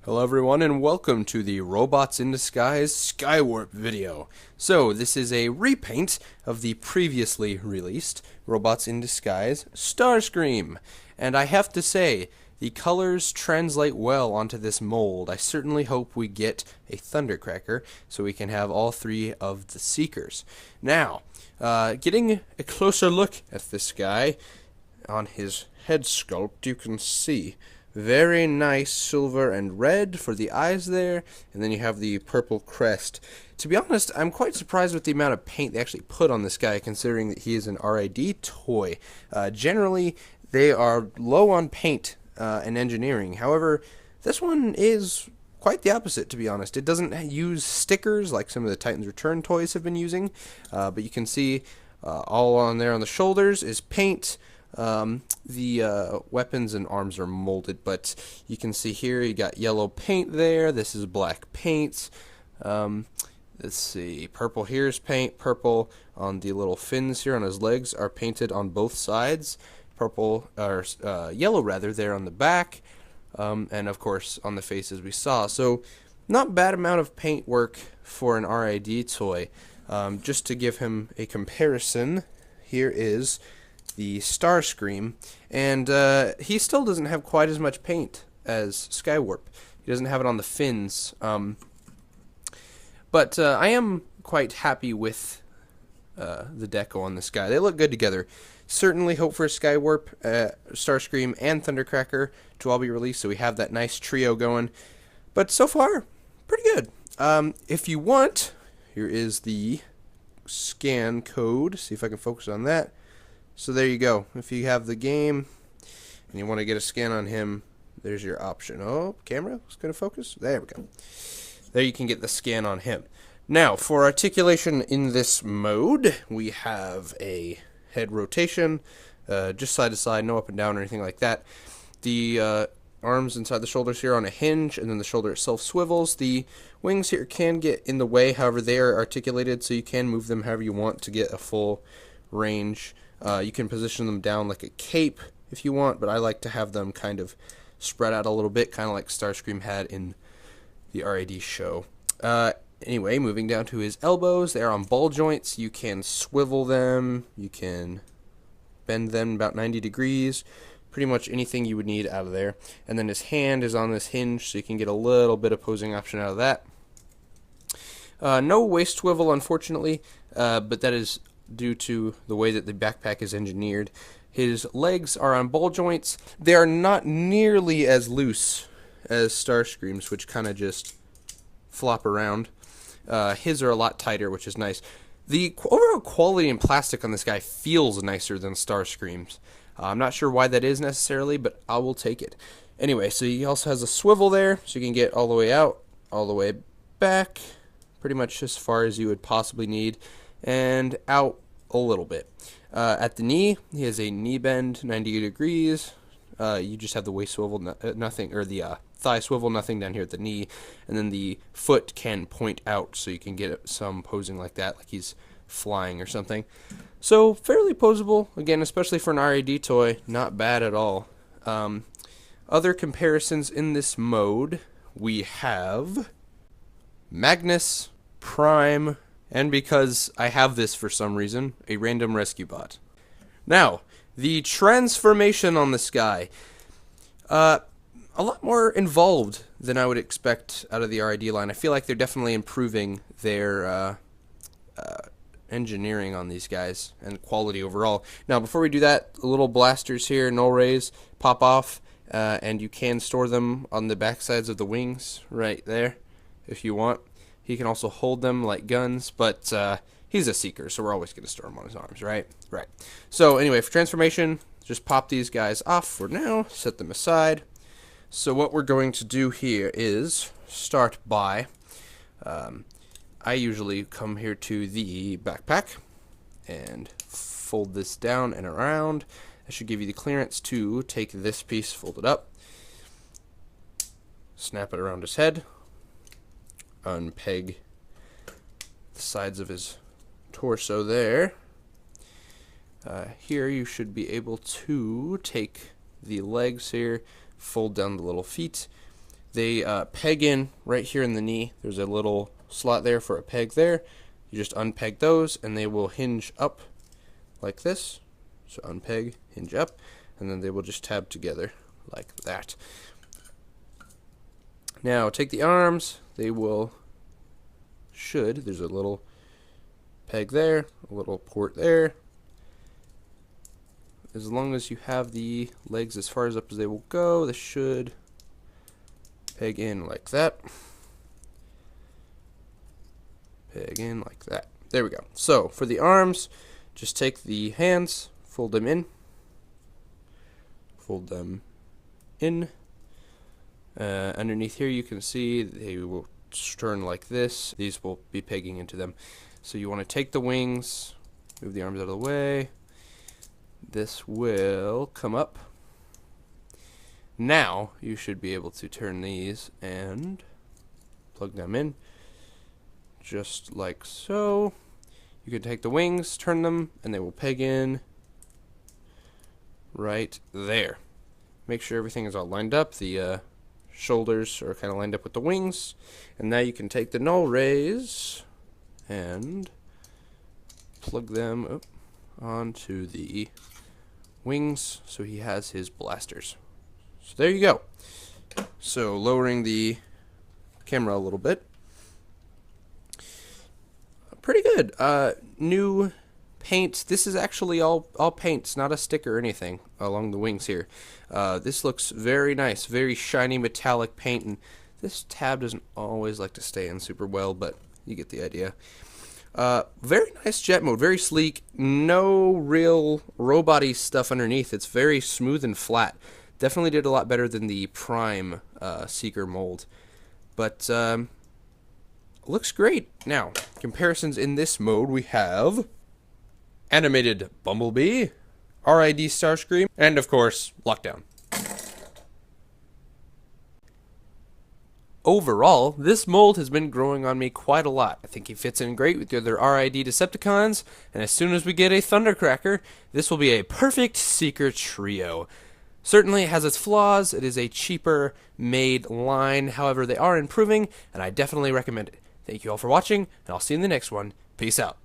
Hello everyone and welcome to the Robots in Disguise Skywarp video. So this is a repaint of the previously released Robots in Disguise Starscream. And I have to say, the colors translate well onto this mold. I certainly hope we get a Thundercracker so we can have all three of the Seekers. Now, getting a closer look at this guy, on his head sculpt you can see very nice silver and red for the eyes there, and then you have the purple crest. To be honest, I'm quite surprised with the amount of paint they actually put on this guy, considering that he is an RID toy. Generally, they are low on paint and engineering. However, this one is quite the opposite, to be honest. It doesn't use stickers like some of the Titans Return toys have been using, but you can see all on there on the shoulders is paint. The weapons and arms are molded, but you can see here you got yellow paint there. This is black paint. Let's see, purple here's paint. Purple on the little fins here on his legs are painted on both sides. Purple, or yellow rather, there on the back, and of course on the face as we saw. So not bad amount of paint work for an RID toy. Just to give him a comparison, here is the Starscream, and he still doesn't have quite as much paint as Skywarp. He doesn't have it on the fins, but I am quite happy with the deco on this guy. They look good together. Certainly hope for Skywarp, Starscream, and Thundercracker to all be released, so we have that nice trio going. But so far, pretty good. If you want, here is the scan code. See if I can focus on that. So there you go. If you have the game and you want to get a scan on him, there's your option. Oh, camera is going to focus. There we go. There you can get the scan on him. Now, for articulation in this mode, we have a head rotation, just side to side, no up and down or anything like that. The arms inside the shoulders here on a hinge, and then the shoulder itself swivels. The wings here can get in the way, however, they are articulated, so you can move them however you want to get a full range. You can position them down like a cape if you want, but I like to have them kind of spread out a little bit, kind of like Starscream had in the RID show. Anyway, moving down to his elbows, they're on ball joints. You can swivel them, you can bend them about 90 degrees, pretty much anything you would need out of there. And then his hand is on this hinge, so you can get a little bit of posing option out of that. No waist swivel, unfortunately, but that is due to the way that the backpack is engineered. His legs are on ball joints. They are not nearly as loose as Starscream's, which kind of just flop around. His are a lot tighter, which is nice. The overall quality and plastic on this guy feels nicer than Starscream's. I'm not sure why that is necessarily, but I will take it. Anyway, so he also has a swivel there, so you can get all the way out, all the way back, pretty much as far as you would possibly need, and out a little bit. At the knee, he has a knee bend 90 degrees. You just have the waist swivel, nothing, or the thigh swivel, nothing down here at the knee, and then the foot can point out, so you can get some posing like that, like he's flying or something. So fairly posable, again, especially for an RID toy, not bad at all. Other comparisons in this mode, we have Magnus, Prime, and because I have this for some reason, a random rescue bot. Now, the transformation on this guy. A lot more involved than I would expect out of the RID line. I feel like they're definitely improving their engineering on these guys and quality overall. Now, before we do that, the little blasters here, null rays, pop off, and you can store them on the back sides of the wings right there if you want. He can also hold them like guns, but he's a Seeker, so we're always going to store him on his arms, right? Right. So anyway, for transformation, just pop these guys off for now, set them aside. So what we're going to do here is start by, I usually come here to the backpack and fold this down and around. That should give you the clearance to take this piece, fold it up, snap it around his head, unpeg the sides of his torso there. Here you should be able to take the legs here, fold down the little feet, They peg in right here in the knee. There's a little slot there for a peg there. You just unpeg those and they will hinge up like this. So unpeg, hinge up, and then they will just tab together like that. Now take the arms. They will there's a little peg there, a little port there. As long as you have the legs as far as up as they will go, this should peg in like that. Peg in like that. There we go. So for the arms, just take the hands, fold them in. Fold them in. Underneath here you can see they will turn like this. These will be pegging into them. So you want to take the wings, move the arms out of the way. This will come up. Now you should be able to turn these and plug them in just like so. You can take the wings, turn them, and they will peg in right there. Make sure everything is all lined up. The shoulders are kind of lined up with the wings. And now you can take the null rays and plug them onto the wings so he has his blasters. So there you go. So lowering the camera a little bit. Pretty good. New paint. This is actually all paint. It's not a stick or anything along the wings here. This looks very nice. Very shiny metallic paint. And this tab doesn't always like to stay in super well, but you get the idea. Very nice jet mode. Very sleek. No real robot-y stuff underneath. It's very smooth and flat. Definitely did a lot better than the Prime Seeker mold. But looks great. Now, comparisons in this mode, we have animated Bumblebee, RID Starscream, and of course, Lockdown. Overall, this mold has been growing on me quite a lot. I think he fits in great with the other RID Decepticons, and as soon as we get a Thundercracker, this will be a perfect Seeker trio. Certainly it has its flaws. It is a cheaper made line. However, they are improving, and I definitely recommend it. Thank you all for watching, and I'll see you in the next one. Peace out.